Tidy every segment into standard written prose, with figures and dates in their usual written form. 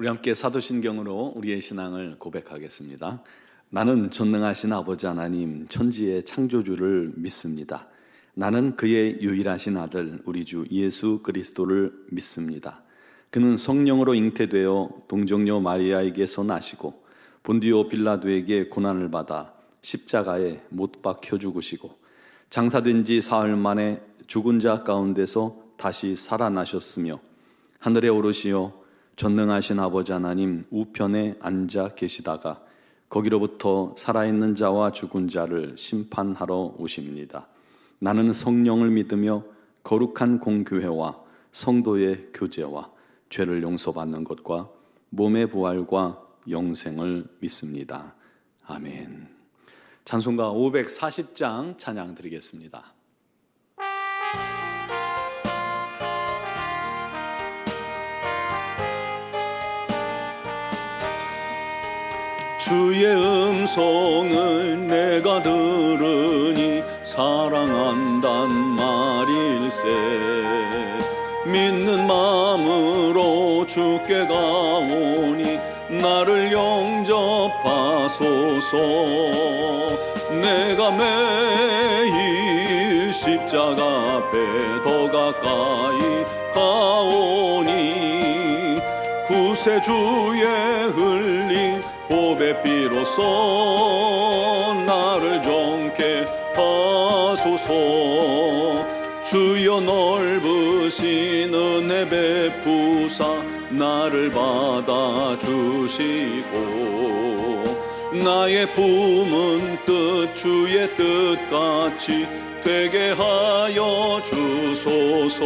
우리 함께 사도신경으로 우리의 신앙을 고백하겠습니다. 나는 전능하신 아버지 하나님 천지의 창조주를 믿습니다. 나는 그의 유일하신 아들 우리 주 예수 그리스도를 믿습니다. 그는 성령으로 잉태되어 동정녀 마리아에게서 나시고 본디오 빌라도에게 고난을 받아 십자가에 못 박혀 죽으시고 장사된 지 사흘 만에 죽은 자 가운데서 다시 살아나셨으며 하늘에 오르시어 전능하신 아버지 하나님 우편에 앉아 계시다가 거기로부터 살아있는 자와 죽은 자를 심판하러 오십니다. 나는 성령을 믿으며 거룩한 공교회와 성도의 교제와 죄를 용서받는 것과 몸의 부활과 영생을 믿습니다. 아멘. 찬송가 540장 찬양 드리겠습니다. 주의 음성을 내가 들으니 사랑한단 말일세. 믿는 마음으로 주께 가오니 나를 영접하소서. 내가 매일 십자가 앞에 더 가까이 가오니 구세주의 흘린 보배 비로소 나를 정케 하소서. 주여 넓으신 은혜 베푸사 나를 받아주시고 나의 품은 뜻 주의 뜻같이 되게 하여 주소서.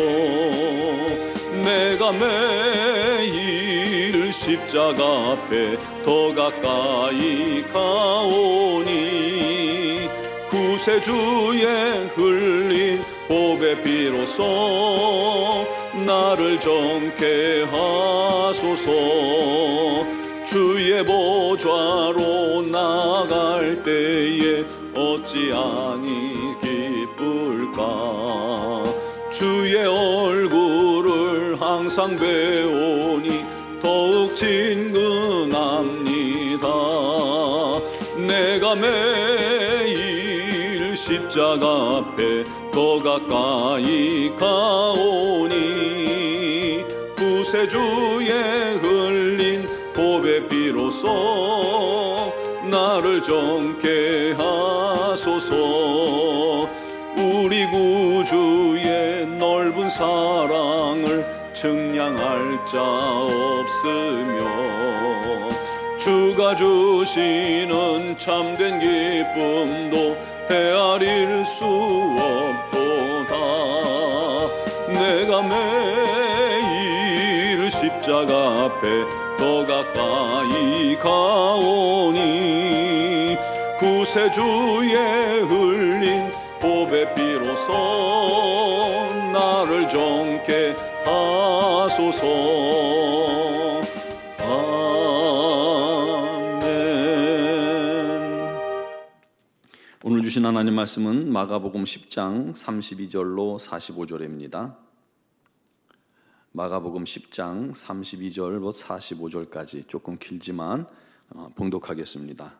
내가 매일 십자가 앞에 더 가까이 가오니 구세주의 흘린 보배 비로소 나를 정케 하소서. 주의 보좌로 나갈 때에 어찌 아니 기쁠까. 주의 얼굴을 항상 배우니 더욱 친근합니다. 내가 매일 십자가 앞에 더 가까이 가오니 구세주의 흘린 보배 비로소 나를 정케 하소서. 우리 구주의 넓은 사랑을 측량할 자 없으며 주가 주시는 참된 기쁨도 헤아릴 수 없도다. 내가 매일 십자가 앞에 더 가까이 가오니 구세주의 흘린 보배 비로소 나를 정케 하소서. 아멘. 오늘 주신 하나님 말씀은 마가복음 10장 32절로 45절입니다. 마가복음 10장 32절로 45절까지 조금 길지만 봉독하겠습니다.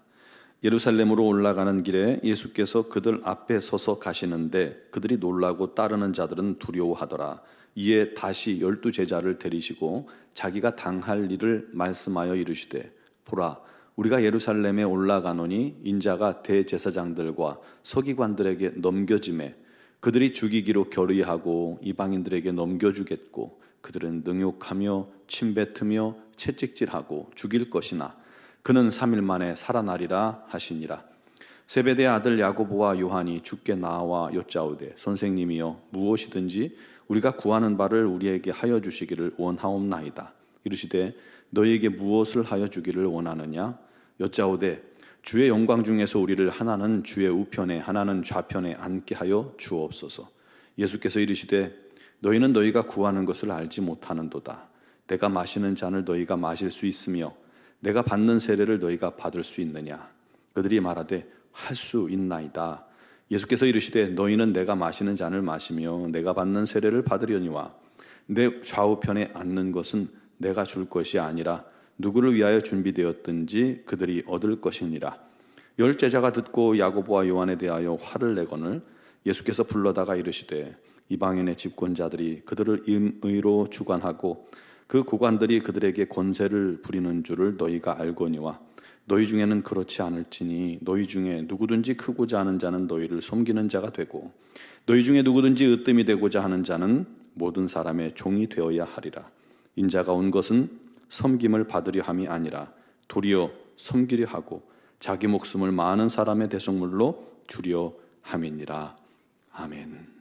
예루살렘으로 올라가는 길에 예수께서 그들 앞에 서서 가시는데 그들이 놀라고 따르는 자들은 두려워하더라. 이에 다시 12 제자를 데리시고 자기가 당할 일을 말씀하여 이르시되 보라 우리가 예루살렘에 올라가노니 인자가 대제사장들과 서기관들에게 넘겨짐에 그들이 죽이기로 결의하고 이방인들에게 넘겨주겠고 그들은 능욕하며 침뱉으며 채찍질하고 죽일 것이나 그는 3일 만에 살아나리라 하시니라. 세베대의 아들 야고보와 요한이 주께 나와 여짜오되 선생님이여 무엇이든지 우리가 구하는 바를 우리에게 하여 주시기를 원하옵나이다. 이르시되 너희에게 무엇을 하여 주기를 원하느냐? 여짜오되 주의 영광 중에서 우리를 하나는 주의 우편에 하나는 좌편에 앉게 하여 주옵소서. 예수께서 이르시되 너희는 너희가 구하는 것을 알지 못하는도다. 내가 마시는 잔을 너희가 마실 수 있으며 내가 받는 세례를 너희가 받을 수 있느냐? 그들이 말하되 할 수 있나이다. 예수께서 이르시되 너희는 내가 마시는 잔을 마시며 내가 받는 세례를 받으려니와 내 좌우편에 앉는 것은 내가 줄 것이 아니라 누구를 위하여 준비되었든지 그들이 얻을 것이니라. 열 제자가 듣고 야고보와 요한에 대하여 화를 내거늘 예수께서 불러다가 이르시되 이방인의 집권자들이 그들을 임의로 주관하고 그 고관들이 그들에게 권세를 부리는 줄을 너희가 알거니와 너희 중에는 그렇지 않을지니 너희 중에 누구든지 크고자 하는 자는 너희를 섬기는 자가 되고 너희 중에 누구든지 으뜸이 되고자 하는 자는 모든 사람의 종이 되어야 하리라. 인자가 온 것은 섬김을 받으려 함이 아니라 도리어 섬기려 하고 자기 목숨을 많은 사람의 대속물로 주려 함이니라. 아멘.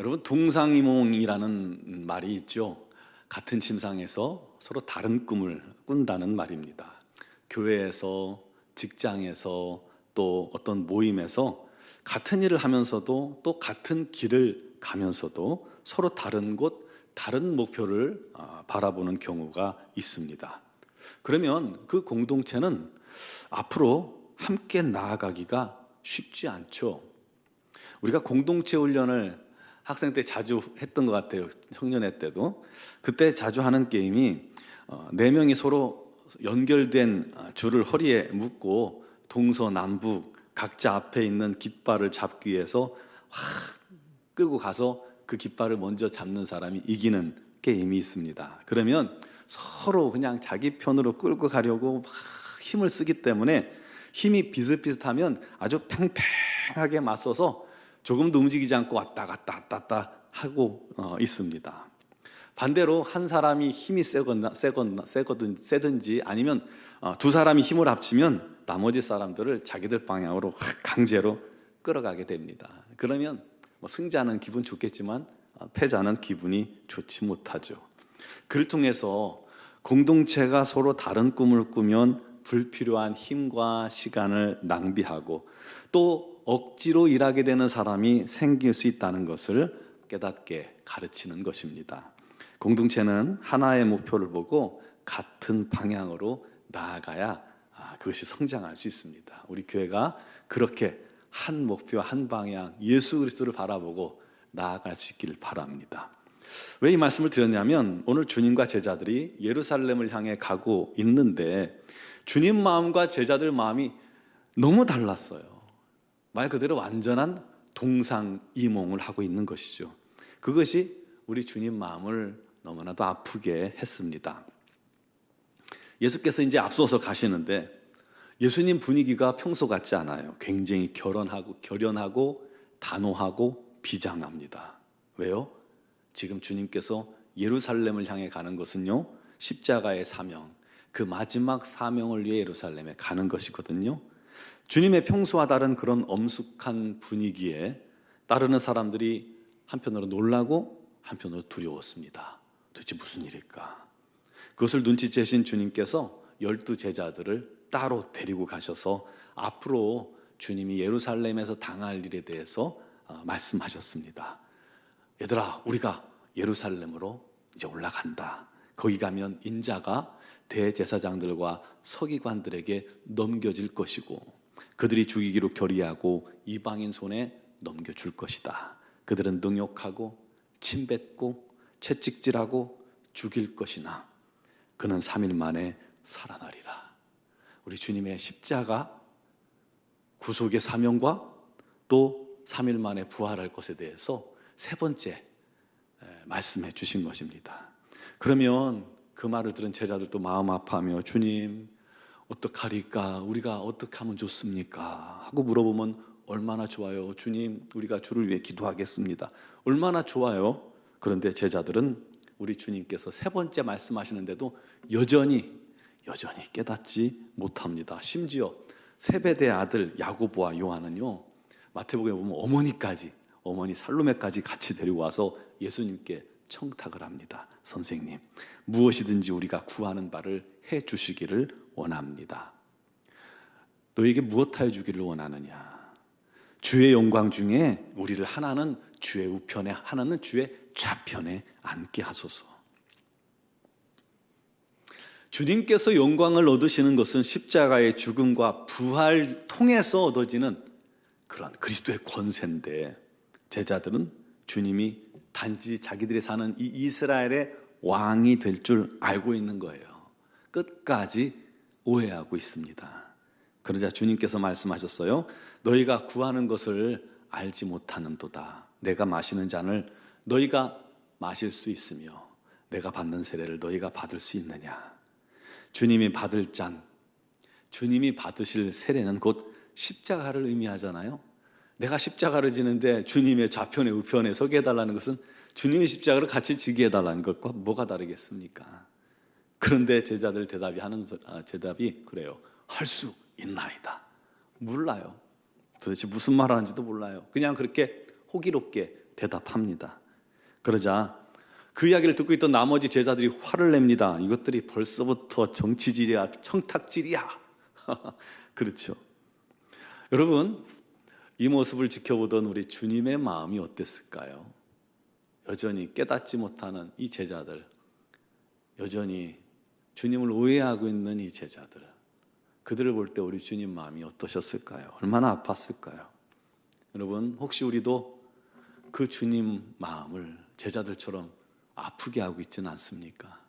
여러분, 동상이몽이라는 말이 있죠. 같은 침상에서 서로 다른 꿈을 꾼다는 말입니다. 교회에서, 직장에서, 또 어떤 모임에서 같은 일을 하면서도 또 같은 길을 가면서도 서로 다른 곳, 다른 목표를 바라보는 경우가 있습니다. 그러면 그 공동체는 앞으로 함께 나아가기가 쉽지 않죠. 우리가 공동체 훈련을 학생 때 자주 했던 것 같아요. 청년회 때도. 그때 자주 하는 게임이 4명이 서로 연결된 줄을 허리에 묶고 동서남북 각자 앞에 있는 깃발을 잡기 위해서 확 끌고 가서 그 깃발을 먼저 잡는 사람이 이기는 게임이 있습니다. 그러면 서로 그냥 자기 편으로 끌고 가려고 막 힘을 쓰기 때문에 힘이 비슷비슷하면 아주 팽팽하게 맞서서 조금도 움직이지 않고 왔다 갔다 하고 있습니다. 반대로 한 사람이 힘이 세든지 아니면 두 사람이 힘을 합치면 나머지 사람들을 자기들 방향으로 강제로 끌어가게 됩니다. 그러면 승자는 기분 좋겠지만 패자는 기분이 좋지 못하죠. 그를 통해서 공동체가 서로 다른 꿈을 꾸면 불필요한 힘과 시간을 낭비하고 또 억지로 일하게 되는 사람이 생길 수 있다는 것을 깨닫게 가르치는 것입니다. 공동체는 하나의 목표를 보고 같은 방향으로 나아가야 그것이 성장할 수 있습니다. 우리 교회가 그렇게 한 목표, 한 방향, 예수 그리스도를 바라보고 나아갈 수 있기를 바랍니다. 왜 이 말씀을 드렸냐면 오늘 주님과 제자들이 예루살렘을 향해 가고 있는데 주님 마음과 제자들 마음이 너무 달랐어요. 말 그대로 완전한 동상이몽을 하고 있는 것이죠. 그것이 우리 주님 마음을 너무나도 아프게 했습니다. 예수께서 이제 앞서서 가시는데 예수님 분위기가 평소 같지 않아요. 굉장히 결연하고 단호하고 비장합니다. 왜요? 지금 주님께서 예루살렘을 향해 가는 것은요, 십자가의 사명, 그 마지막 사명을 위해 예루살렘에 가는 것이거든요. 주님의 평소와 다른 그런 엄숙한 분위기에 따르는 사람들이 한편으로 놀라고 한편으로 두려웠습니다. 도대체 무슨 일일까? 그것을 눈치채신 주님께서 12 제자들을 따로 데리고 가셔서 앞으로 주님이 예루살렘에서 당할 일에 대해서 말씀하셨습니다. 얘들아, 우리가 예루살렘으로 이제 올라간다. 거기 가면 인자가 대제사장들과 서기관들에게 넘겨질 것이고 그들이 죽이기로 결의하고 이방인 손에 넘겨줄 것이다. 그들은 능욕하고 침뱉고 채찍질하고 죽일 것이나 그는 3일 만에 살아나리라. 우리 주님의 십자가 구속의 사명과 또 3일 만에 부활할 것에 대해서 세 번째 말씀해 주신 것입니다. 그러면 그 말을 들은 제자들도 마음 아파하며 주님 어떡하리까? 우리가 어떻게 하면 좋습니까? 하고 물어보면 얼마나 좋아요. 주님, 우리가 주를 위해 기도하겠습니다. 얼마나 좋아요. 그런데 제자들은 우리 주님께서 세 번째 말씀하시는데도 여전히 깨닫지 못합니다. 심지어 세베대 아들 야고보와 요한은요, 마태복음에 보면 어머니 살로메까지 같이 데리고 와서 예수님께 청탁을 합니다. 선생님, 무엇이든지 우리가 구하는 바를 해 주시기를 원합니다. 너에게 무엇하여 주기를 원하느냐? 주의 영광 중에 우리를 하나는 주의 우편에 하나는 주의 좌편에 앉게 하소서. 주님께서 영광을 얻으시는 것은 십자가의 죽음과 부활 통해서 얻어지는 그런 그리스도의 권세인데 제자들은 주님이 단지 자기들이 사는 이 이스라엘의 왕이 될 줄 알고 있는 거예요. 끝까지 오해하고 있습니다. 그러자 주님께서 말씀하셨어요. 너희가 구하는 것을 알지 못하는도다. 내가 마시는 잔을 너희가 마실 수 있으며 내가 받는 세례를 너희가 받을 수 있느냐. 주님이 받을 잔, 주님이 받으실 세례는 곧 십자가를 의미하잖아요. 내가 십자가를 지는데 주님의 좌편에 우편에 서게 해달라는 것은 주님의 십자가를 같이 지게 해달라는 것과 뭐가 다르겠습니까? 그런데 제자들 대답이 그래요. 할 수 있나이다. 몰라요. 도대체 무슨 말 하는지도 몰라요. 그냥 그렇게 호기롭게 대답합니다. 그러자 그 이야기를 듣고 있던 나머지 제자들이 화를 냅니다. 이것들이 벌써부터 정치질이야, 청탁질이야. 그렇죠. 여러분, 이 모습을 지켜보던 우리 주님의 마음이 어땠을까요? 여전히 깨닫지 못하는 이 제자들, 여전히 주님을 오해하고 있는 이 제자들, 그들을 볼 때 우리 주님 마음이 어떠셨을까요? 얼마나 아팠을까요? 여러분, 혹시 우리도 그 주님 마음을 제자들처럼 아프게 하고 있지는 않습니까?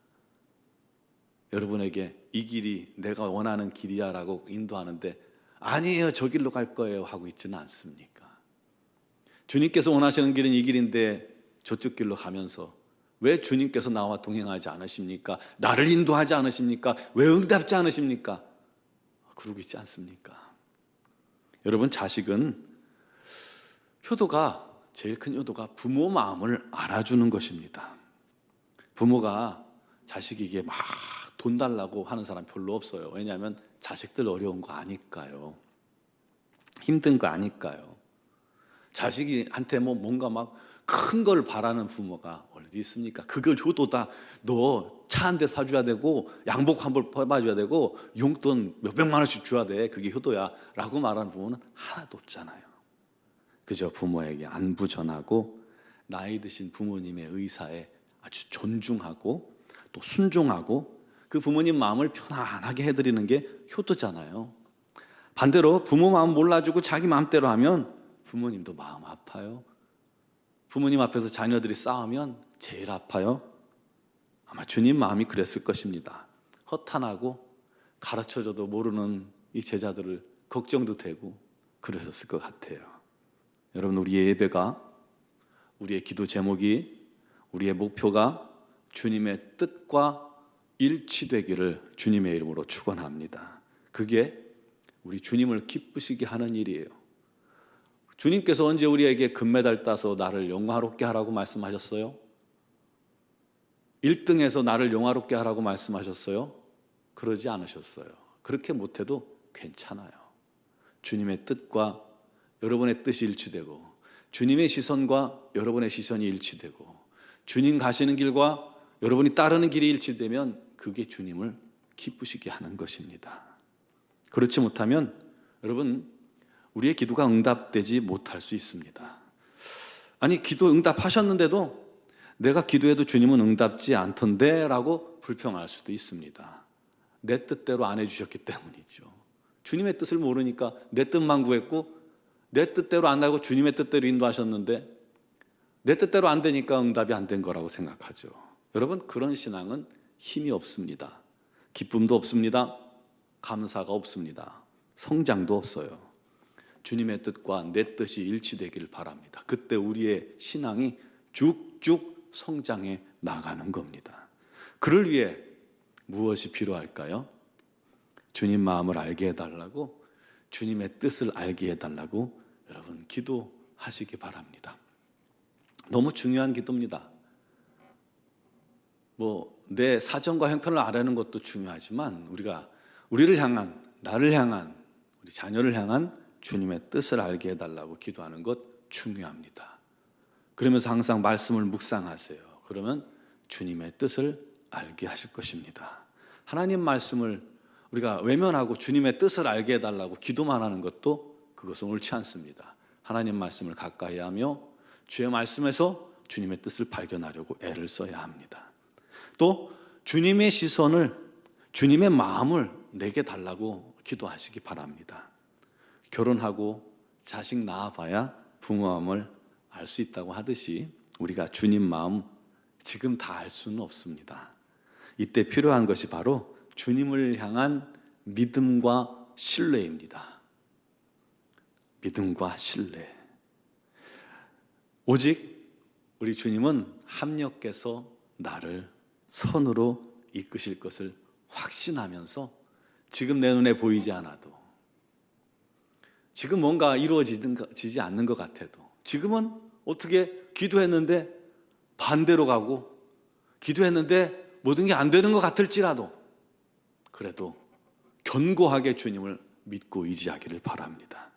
여러분에게 이 길이 내가 원하는 길이야 라고 인도하는데 아니에요, 저 길로 갈 거예요 하고 있지는 않습니까? 주님께서 원하시는 길은 이 길인데 저쪽 길로 가면서 왜 주님께서 나와 동행하지 않으십니까? 나를 인도하지 않으십니까? 왜 응답지 않으십니까? 그러고 있지 않습니까? 여러분, 자식은 효도가, 제일 큰 효도가 부모 마음을 알아주는 것입니다. 부모가 자식에게 막 돈 달라고 하는 사람 별로 없어요. 왜냐하면 자식들 어려운 거 아니까요. 힘든 거 아니까요. 자식한테 뭔가 막 큰 걸 바라는 부모가 어디 있습니까? 그걸 효도다. 너 차 한 대 사줘야 되고 양복 한 벌 퍼봐줘야 되고 용돈 몇백만 원씩 줘야 돼. 그게 효도야 라고 말하는 부모는 하나도 없잖아요. 그저 부모에게 안부 전하고 나이 드신 부모님의 의사에 아주 존중하고 또 순종하고 그 부모님 마음을 편안하게 해드리는 게 효도잖아요. 반대로 부모 마음 몰라주고 자기 마음대로 하면 부모님도 마음 아파요. 부모님 앞에서 자녀들이 싸우면 제일 아파요. 아마 주님 마음이 그랬을 것입니다. 허탄하고 가르쳐줘도 모르는 이 제자들을 걱정도 되고 그러셨을 것 같아요. 여러분, 우리의 예배가, 우리의 기도 제목이, 우리의 목표가 주님의 뜻과 일치되기를 주님의 이름으로 축원합니다. 그게 우리 주님을 기쁘시게 하는 일이에요. 주님께서 언제 우리에게 금메달 따서 나를 영화롭게 하라고 말씀하셨어요? 1등에서 나를 영화롭게 하라고 말씀하셨어요? 그러지 않으셨어요. 그렇게 못해도 괜찮아요. 주님의 뜻과 여러분의 뜻이 일치되고 주님의 시선과 여러분의 시선이 일치되고 주님 가시는 길과 여러분이 따르는 길이 일치되면 그게 주님을 기쁘시게 하는 것입니다. 그렇지 못하면 여러분, 우리의 기도가 응답되지 못할 수 있습니다. 아니, 기도 응답하셨는데도 내가 기도해도 주님은 응답지 않던데 라고 불평할 수도 있습니다. 내 뜻대로 안 해주셨기 때문이죠. 주님의 뜻을 모르니까 내 뜻만 구했고 내 뜻대로 안 하고 주님의 뜻대로 인도하셨는데 내 뜻대로 안 되니까 응답이 안 된 거라고 생각하죠. 여러분, 그런 신앙은 힘이 없습니다. 기쁨도 없습니다. 감사가 없습니다. 성장도 없어요. 주님의 뜻과 내 뜻이 일치되기를 바랍니다. 그때 우리의 신앙이 쭉쭉 성장해 나가는 겁니다. 그를 위해 무엇이 필요할까요? 주님 마음을 알게 해달라고, 주님의 뜻을 알게 해달라고 여러분 기도하시기 바랍니다. 너무 중요한 기도입니다. 내 사정과 형편을 알아내는 것도 중요하지만 우리를 향한, 나를 향한, 우리 자녀를 향한 주님의 뜻을 알게 해달라고 기도하는 것 중요합니다. 그러면서 항상 말씀을 묵상하세요. 그러면 주님의 뜻을 알게 하실 것입니다. 하나님 말씀을 우리가 외면하고 주님의 뜻을 알게 해달라고 기도만 하는 것도 그것은 옳지 않습니다. 하나님 말씀을 가까이 하며 주의 말씀에서 주님의 뜻을 발견하려고 애를 써야 합니다. 또 주님의 시선을, 주님의 마음을 내게 달라고 기도하시기 바랍니다. 결혼하고 자식 낳아봐야 부모 마음을 알 수 있다고 하듯이 우리가 주님 마음 지금 다 알 수는 없습니다. 이때 필요한 것이 바로 주님을 향한 믿음과 신뢰입니다. 믿음과 신뢰. 오직 우리 주님은 합력해서 나를 선으로 이끄실 것을 확신하면서 지금 내 눈에 보이지 않아도, 지금 뭔가 이루어지지 않는 것 같아도, 지금은 어떻게 기도했는데 반대로 가고, 기도했는데 모든 게 안 되는 것 같을지라도, 그래도 견고하게 주님을 믿고 의지하기를 바랍니다.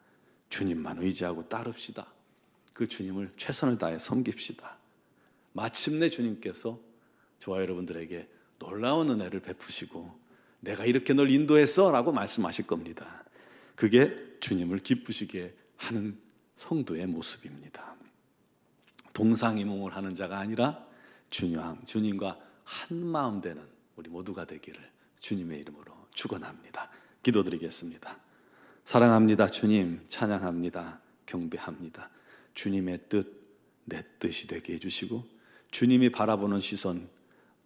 주님만 의지하고 따릅시다. 그 주님을 최선을 다해 섬깁시다. 마침내 주님께서 저와 여러분들에게 놀라운 은혜를 베푸시고 내가 이렇게 널 인도했어 라고 말씀하실 겁니다. 그게 주님을 기쁘시게 하는 성도의 모습입니다. 동상이몽을 하는 자가 아니라 주님과 한 마음 되는 우리 모두가 되기를 주님의 이름으로 축원합니다. 기도드리겠습니다. 사랑합니다. 주님, 찬양합니다. 경배합니다. 주님의 뜻, 내 뜻이 되게 해주시고, 주님이 바라보는 시선,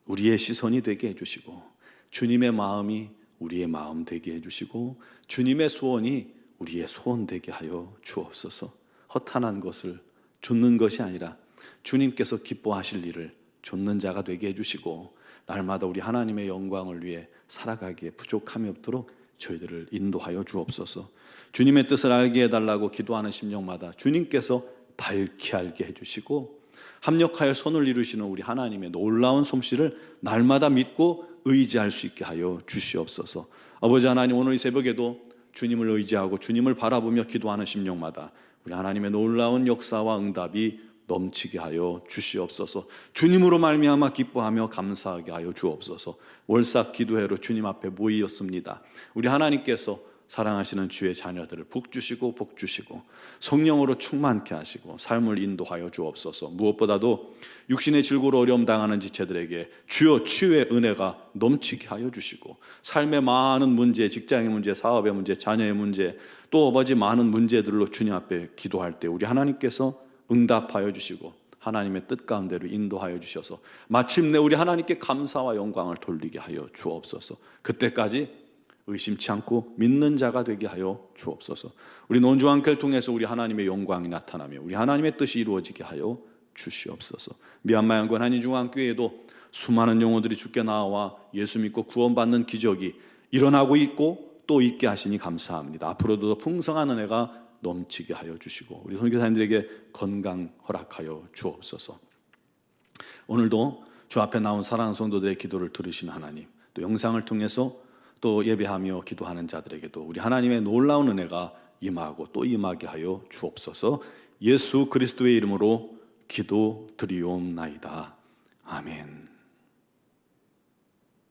우리의 시선이 되게 해주시고, 주님의 마음이 우리의 마음 되게 해주시고, 주님의 소원이 우리의 소원 되게 하여 주옵소서. 허탄한 것을 좇는 것이 아니라 주님께서 기뻐하실 일을 좇는 자가 되게 해주시고, 날마다 우리 하나님의 영광을 위해 살아가기에 부족함이 없도록 저희들을 인도하여 주옵소서. 주님의 뜻을 알게 해달라고 기도하는 심령마다 주님께서 밝히 알게 해주시고, 합력하여 손을 이루시는 우리 하나님의 놀라운 솜씨를 날마다 믿고 의지할 수 있게 하여 주시옵소서. 아버지 하나님, 오늘 이 새벽에도 주님을 의지하고 주님을 바라보며 기도하는 심령마다 우리 하나님의 놀라운 역사와 응답이 넘치게 하여 주시옵소서. 주님으로 말미암아 기뻐하며 감사하게 하여 주옵소서. 월삭 기도회로 주님 앞에 모이었습니다. 우리 하나님께서 사랑하시는 주의 자녀들을 복주시고 복주시고 성령으로 충만케 하시고 삶을 인도하여 주옵소서. 무엇보다도 육신의 질고로 어려움 당하는 지체들에게 주여 치유의 은혜가 넘치게 하여 주시고, 삶의 많은 문제, 직장의 문제, 사업의 문제, 자녀의 문제, 또 아버지 많은 문제들로 주님 앞에 기도할 때 우리 하나님께서 응답하여 주시고 하나님의 뜻 가운데로 인도하여 주셔서 마침내 우리 하나님께 감사와 영광을 돌리게 하여 주옵소서. 그때까지 의심치 않고 믿는 자가 되게 하여 주옵소서. 우리 논주한교를 통해서 우리 하나님의 영광이 나타나며 우리 하나님의 뜻이 이루어지게 하여 주시옵소서. 미얀마 양권 한인중앙교회에도 수많은 영혼들이 주께 나와 예수 믿고 구원받는 기적이 일어나고 있고 또 있게 하시니 감사합니다. 앞으로도 더 풍성한 은혜가 넘치게 하여 주시고 우리 선교사님들에게 건강 허락하여 주옵소서. 오늘도 주 앞에 나온 사랑하는 성도들의 기도를 들으시는 하나님, 또 영상을 통해서 또 예배하며 기도하는 자들에게도 우리 하나님의 놀라운 은혜가 임하고 또 임하게 하여 주옵소서. 예수 그리스도의 이름으로 기도드리옵나이다. 아멘.